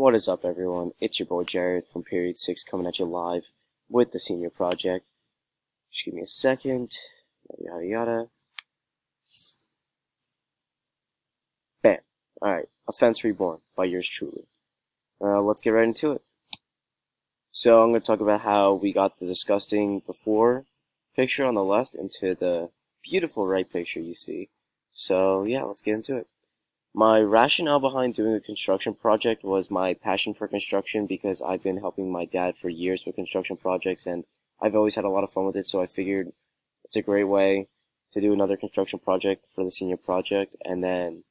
What is up, everyone? It's your boy Jared from Period 6 coming at you live with the senior project. Just give me a second. Yada yada. Bam. Alright, Offense Reborn by yours truly. Let's get right into it. So I'm going to talk about how we got the disgusting before picture on the left into the beautiful right picture you see. So yeah, let's get into it. My rationale behind doing a construction project was my passion for construction because I've been helping my dad for years with construction projects and I've always had a lot of fun with it, so I figured it's a great way to do another construction project for the senior project. And then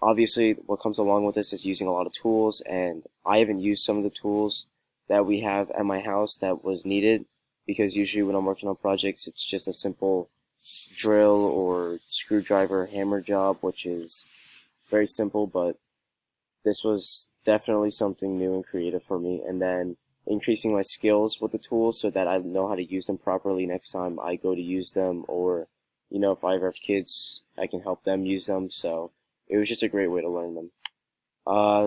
obviously what comes along with this is using a lot of tools, and I haven't used some of the tools that we have at my house that was needed because usually when I'm working on projects it's just a simple drill or screwdriver hammer job, which is very simple, but this was definitely something new and creative for me. And then increasing my skills with the tools so that I know how to use them properly next time I go to use them, or if I ever have kids, I can help them use them. So it was just a great way to learn them.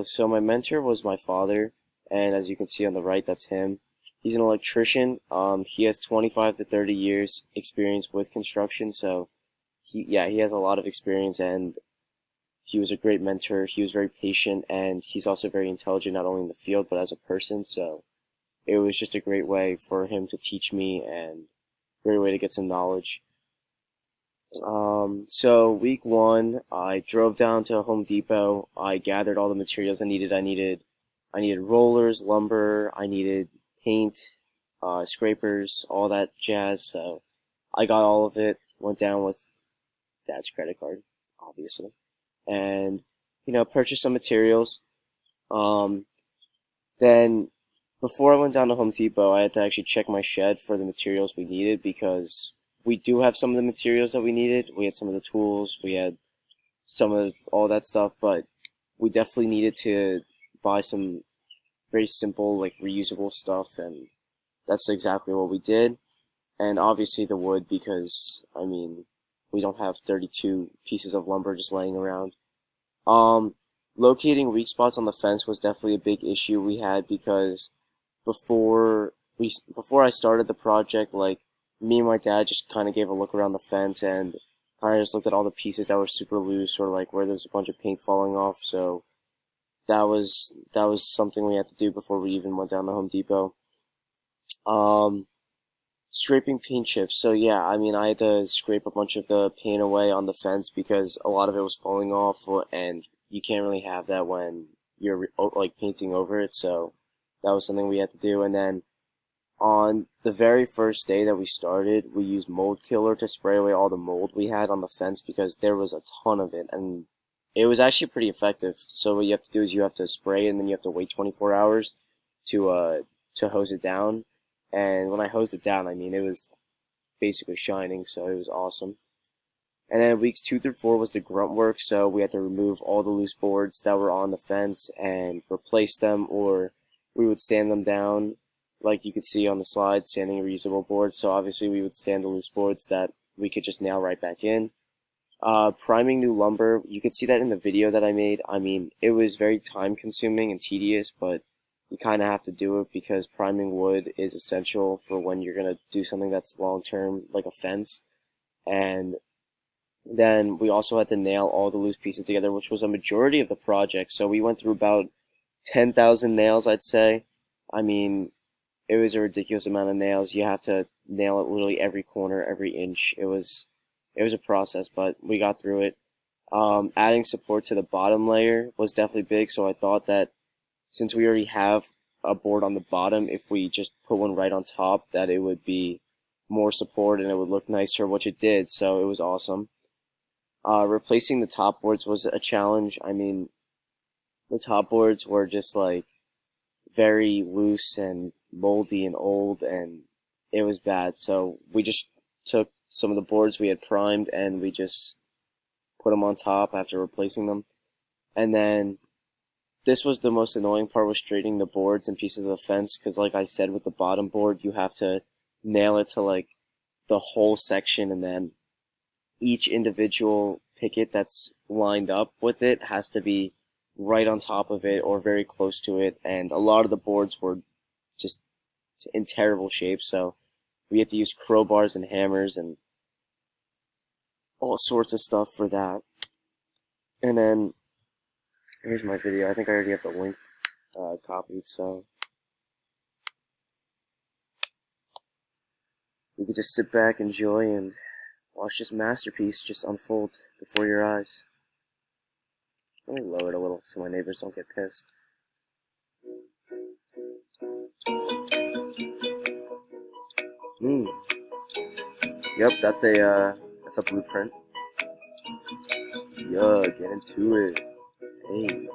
So my mentor was my father, and as you can see on the right, that's him. He's an electrician. He has 25 to 30 years experience with construction, so he has a lot of experience, and he was a great mentor. He was very patient, and he's also very intelligent, not only in the field, but as a person. So it was just a great way for him to teach me and a great way to get some knowledge. So week one, I drove down to Home Depot. I gathered all the materials I needed. I needed rollers, lumber. I needed paint, scrapers, all that jazz. So I got all of it. Went down with Dad's credit card, obviously, and purchased some materials. Then before I went down to Home Depot, I had to actually check my shed for the materials we needed, because we do have some of the materials that we needed. We had some of the tools, we had some of all that stuff, but we definitely needed to buy some very simple, like, reusable stuff, and that's exactly what we did. And obviously the wood, because we don't have 32 pieces of lumber just laying around. Locating weak spots on the fence was definitely a big issue we had, because before I started the project, like, me and my dad just kind of gave a look around the fence and kind of just looked at all the pieces that were super loose, or like where there's a bunch of paint falling off. So that was something we had to do before we even went down to Home Depot. Scraping paint chips. So yeah, I had to scrape a bunch of the paint away on the fence because a lot of it was falling off, and you can't really have that when you're like painting over it. So that was something we had to do. And then on the very first day that we started, we used mold killer to spray away all the mold we had on the fence, because there was a ton of it, and it was actually pretty effective. So what you have to do is you have to spray, and then you have to wait 24 hours to hose it down. And when I hosed it down, it was basically shining, so it was awesome. And then weeks 2 through 4 was the grunt work, so we had to remove all the loose boards that were on the fence and replace them, or we would sand them down, like you could see on the slide, sanding a reusable board. So obviously we would sand the loose boards that we could just nail right back in. Priming new lumber, you could see that in the video that I made. It was very time consuming and tedious, but you kind of have to do it because priming wood is essential for when you're going to do something that's long term, like a fence. And then we also had to nail all the loose pieces together, which was a majority of the project. So we went through about 10,000 nails, I'd say. It was a ridiculous amount of nails. You have to nail it literally every corner, every inch. It was a process, but we got through it. Adding support to the bottom layer was definitely big, so I thought that since we already have a board on the bottom, if we just put one right on top, that it would be more support and it would look nicer, which it did, so it was awesome. Replacing the top boards was a challenge. The top boards were just like very loose and moldy and old, and it was bad. So we just took some of the boards we had primed and we just put them on top after replacing them. And then this was the most annoying part, was straightening the boards and pieces of the fence, because like I said, with the bottom board you have to nail it to like the whole section, and then each individual picket that's lined up with it has to be right on top of it or very close to it, and a lot of the boards were just in terrible shape, so we had to use crowbars and hammers and all sorts of stuff for that. And then here's my video. I think I already have the link copied, so you could just sit back, enjoy, and watch this masterpiece just unfold before your eyes. Let me lower it a little so my neighbors don't get pissed. Yep, that's a blueprint. Yeah, get into it. Hey.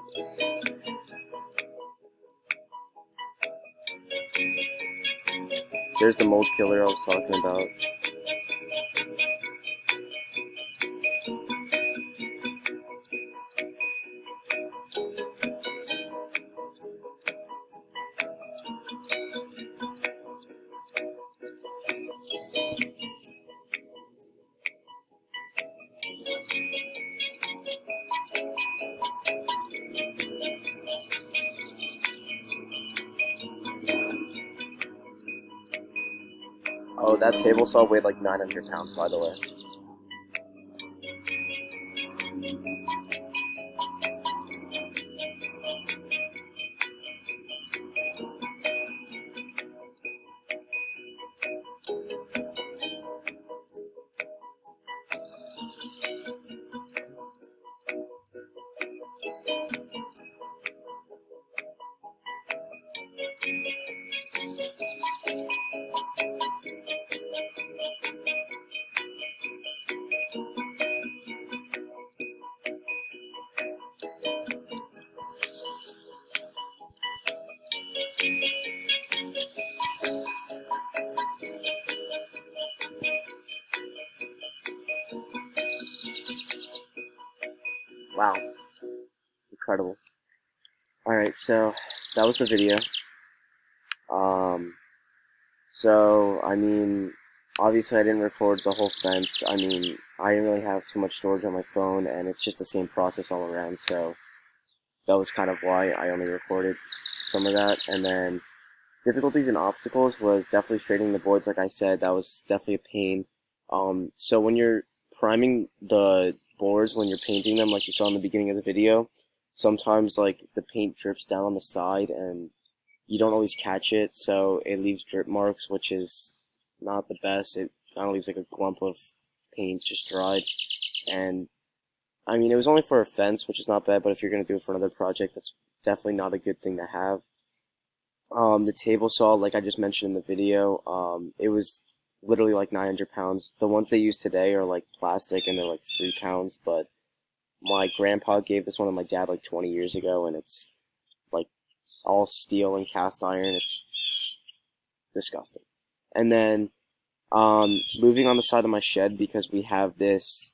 There's the mold killer I was talking about. Oh, that table saw weighed like 900 pounds, by the way. Wow. Incredible. Alright, so that was the video. So, I mean, obviously I didn't record the whole fence. I mean, I didn't really have too much storage on my phone, and it's just the same process all around, so that was kind of why I only recorded some of that. And then difficulties and obstacles was definitely straightening the boards, like I said. That was definitely a pain. So when you're priming the boards, when you're painting them, like you saw in the beginning of the video, sometimes like the paint drips down on the side and you don't always catch it, so it leaves drip marks, which is not the best. It kind of leaves like a clump of paint just dried. And I mean, it was only for a fence, which is not bad, but if you're going to do it for another project, that's definitely not a good thing to have. The table saw, like I just mentioned in the video, it was literally like 900 pounds. The ones they use today are like plastic and they're like 3 pounds, but my grandpa gave this one to my dad like 20 years ago, and it's like all steel and cast iron. It's disgusting. And then moving on the side of my shed, because we have this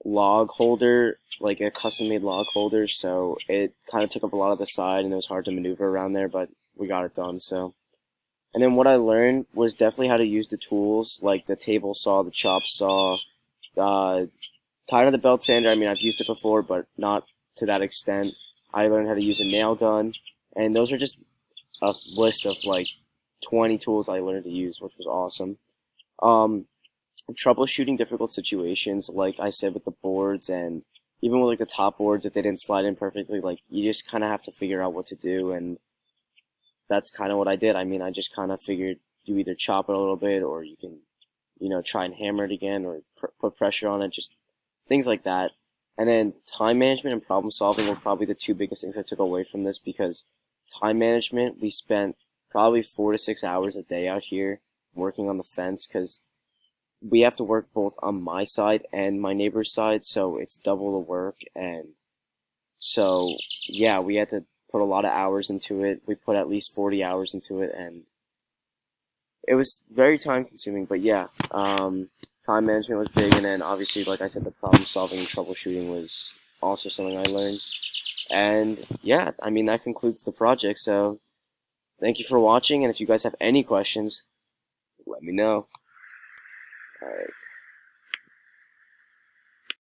log holder, like a custom made log holder, so it kind of took up a lot of the side and it was hard to maneuver around there, but we got it done. So, and then what I learned was definitely how to use the tools, like the table saw, the chop saw, kind of the belt sander. I mean, I've used it before, but not to that extent. I learned how to use a nail gun, and those are just a list of like 20 tools I learned to use, which was awesome. Troubleshooting difficult situations, like I said with the boards, and even with like the top boards, if they didn't slide in perfectly, like you just kind of have to figure out what to do, and that's kind of what I did. I mean, I just kind of figured you either chop it a little bit, or you can, try and hammer it again, or put pressure on it, just things like that. And then time management and problem solving were probably the two biggest things I took away from this, because time management, we spent probably 4 to 6 hours a day out here working on the fence, because we have to work both on my side and my neighbor's side, so it's double the work. And so, yeah, we had to put a lot of hours into it. We put at least 40 hours into it, and it was very time consuming, but yeah, time management was big, and then obviously, like I said, the problem solving and troubleshooting was also something I learned. And yeah, I mean, that concludes the project, so thank you for watching, and if you guys have any questions, let me know. Alright.